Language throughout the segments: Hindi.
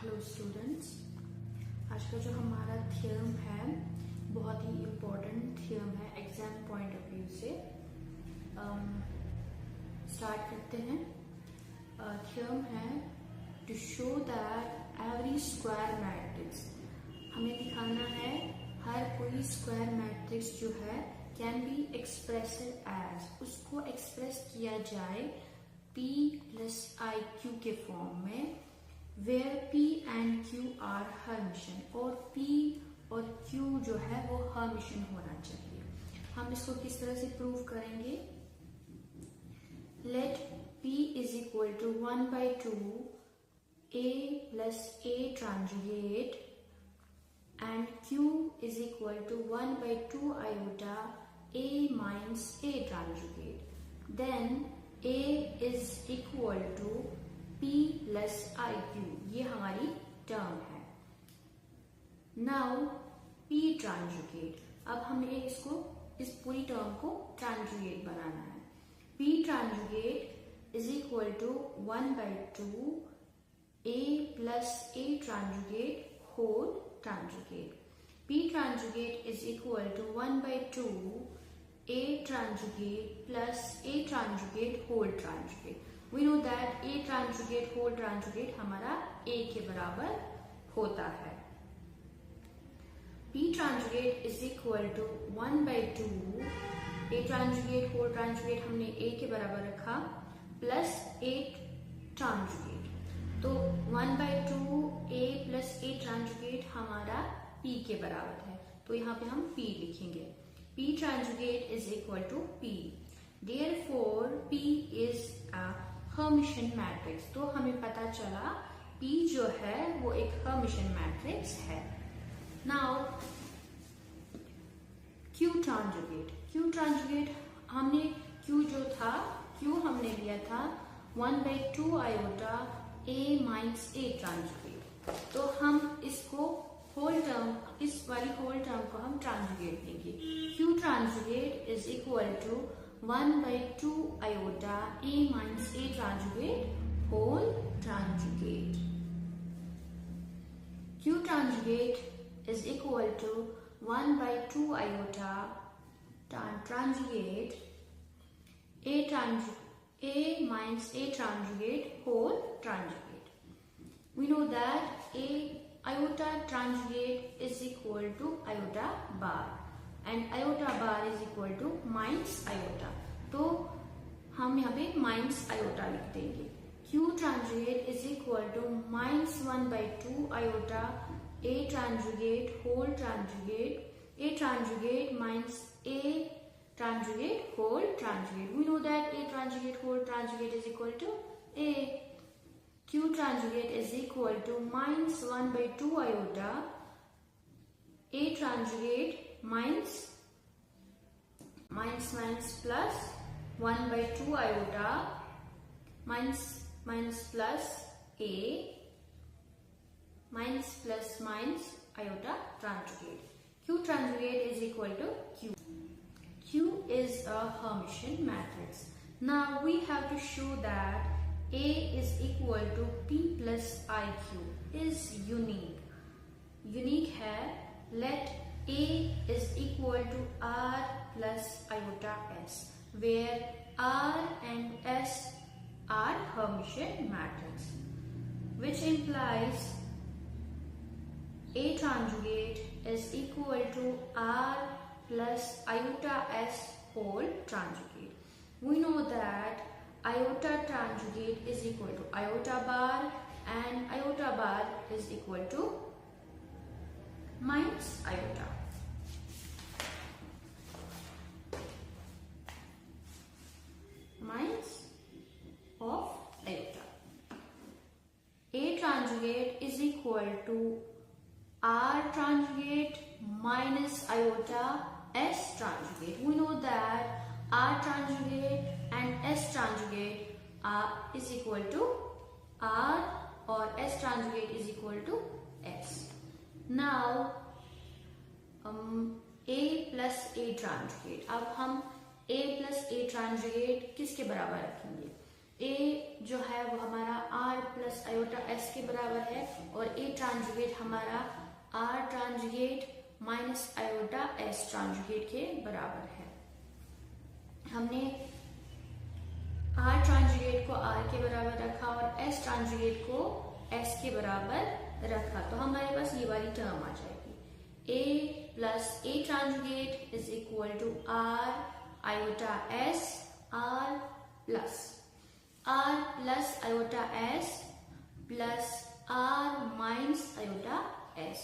हेलो स्टूडेंट्स, आज का जो हमारा थ्योरम है बहुत ही इम्पोर्टेंट थ्योरम है एग्जाम पॉइंट ऑफ व्यू से। स्टार्ट करते हैं। थ्योरम है to show that every square matrix, हमें दिखाना है हर कोई स्क्वायर मैट्रिक्स जो है कैन बी एक्सप्रेस्ड एज, उसको एक्सप्रेस किया जाए P plus IQ के फॉर्म में, where P and Q are Hermitian, और P और Q जो है वो Hermitian होना चाहिए। हम इसको किस तरह से प्रूव करेंगे? Let P is equal to 1/2 A plus A conjugate and Q is equal to 1/2 iota A minus A conjugate. Then A is equal to P plus IQ, ये हमारी टर्म है। Now P ट्रांजुगेट, अब हमें इसको इस पूरी टर्म को ट्रांजुगेट बनाना है। P transjugate is equal to 1/2 A plus A transjugate whole transjugate. P transjugate is equal to 1/2 A conjugate plus A conjugate whole conjugate. We know that A conjugate whole conjugate हमारा A के बराबर होता है। P conjugate is equal to 1/2 A conjugate whole conjugate हमने A के बराबर रखा plus A conjugate, तो 1/2 A plus A conjugate हमारा P के बराबर है, तो यहाँ पे हम P लिखेंगे। P conjugate is equal to P. Therefore, P is a Hermitian matrix. तो हमें पता चला P जो है वो एक Hermitian matrix है। Now, Q conjugate. Q conjugate हमने Q जो था, Q हमने लिया था 1/2 iota A minus A conjugate. तो हम इसको होल टर्म, इस वाली होल टर्म को हम ट्रांजुगेट देंगे। Q transjugate is equal to 1/2 iota A minus A transjugate whole transjugate. Q transjugate is equal to 1/2 iota transjugate A minus A transjugate whole transjugate. We know that iota conjugate is equal to iota bar and iota bar is equal to minus iota, तो हम यहाँ पे minus iota लिख देंगे। Q conjugate is equal to minus 1/2 iota A conjugate whole conjugate A conjugate minus A conjugate whole conjugate. We know that A conjugate whole conjugate is equal to A. Q conjugate is equal to minus 1/2 iota A conjugate minus plus 1/2 iota minus plus A minus iota conjugate. Q conjugate is equal to Q. Q is a Hermitian matrix. Now we have to show that A is equal to P plus IQ is unique. Unique है, let A is equal to R plus iota S, where R and S are Hermitian matrix, which implies A conjugate is equal to R plus iota S whole conjugate. We know that iota conjugate is equal to iota bar and iota bar is equal to minus iota. Minus of iota. A conjugate is equal to R conjugate minus iota S conjugate. We know that R conjugate and S conjugate is equal to R or S conjugate is equal to S. Now A plus A conjugate, अब हम A plus A conjugate किसके बराबर रखेंगे? ए जो है वो हमारा आर प्लस आयोटा एस के बराबर है और ए ट्रांजुगेट हमारा R transjugate minus iota S transjugate के बराबर है। हमने आर ट्रांजुगेट को आर के बराबर रखा और एस ट्रांजुगेट को एस के बराबर रखा, तो हमारे पास ये वाली टर्म आ जाएगी। A plus A ट्रांजुगेट is equal to r iota s r plus iota s plus r minus iota s.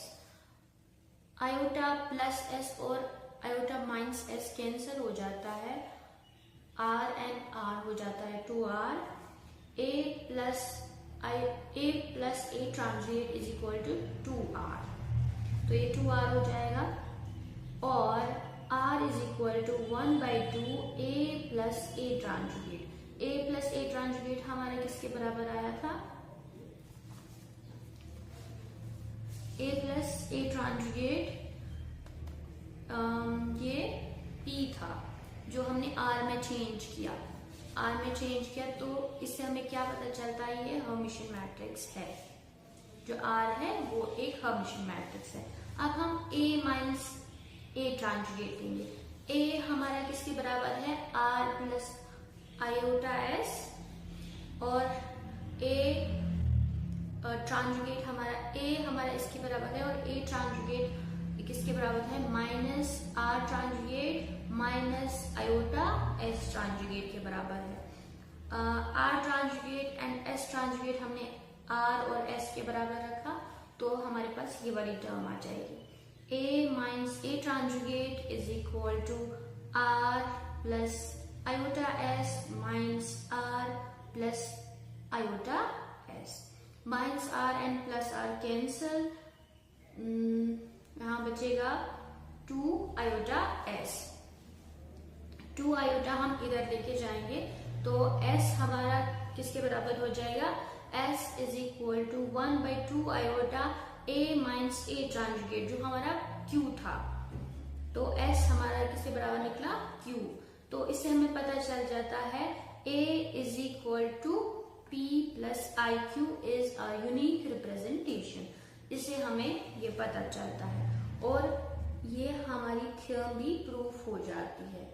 Iota plus s और आयोटा माइनस एस कैंसिल हो जाता है, आर एंड आर हो जाता है 2r। A plus A ट्रांजुगेट is equal to 2r, तो ये 2r हो जाएगा और r is equal to 1/2 A plus A transjugate. A plus A transjugate हमारे किसके बराबर आया था? ए प्लस ए ट्रांजुगेट ये p था जो हमने r में चेंज किया। तो इससे हमें क्या पता चलता है? ये हर्मिशियन मैट्रिक्स है। जो r है वो एक हर्मिशियन मैट्रिक्स है। अब हम a माइनस ए ट्रांजुगेट लेंगे। a हमारा किसके बराबर है? r प्लस आयोटा एस और a ट्रांजुगेट हमारा इसके बराबर है और a ट्रांजुगेट किसके बराबर है? Minus R transjugate minus iota S transjugate के बराबर है। R transjugate and S transjugate हमने आर और एस के बराबर रखा, तो हमारे पास ये वाली टर्म आ जाएगी। A minus A ट्रांजुगेट is equal to r plus iota s minus r plus iota s. Minus r and plus r cancel, यहाँ बचेगा 2 आयोटा एस। 2 आयोटा हम इधर लेके जाएंगे तो s हमारा किसके बराबर हो जाएगा? s is equal to 1/2 iota a minus A transjugate जो हमारा q था, तो s हमारा किसके बराबर निकला? q। तो इससे हमें पता चल जाता है a is equal to p plus I Q is a unique representation. इससे हमें ये पता चलता है और ये हमारी थ्योरम भी प्रूफ हो जाती है।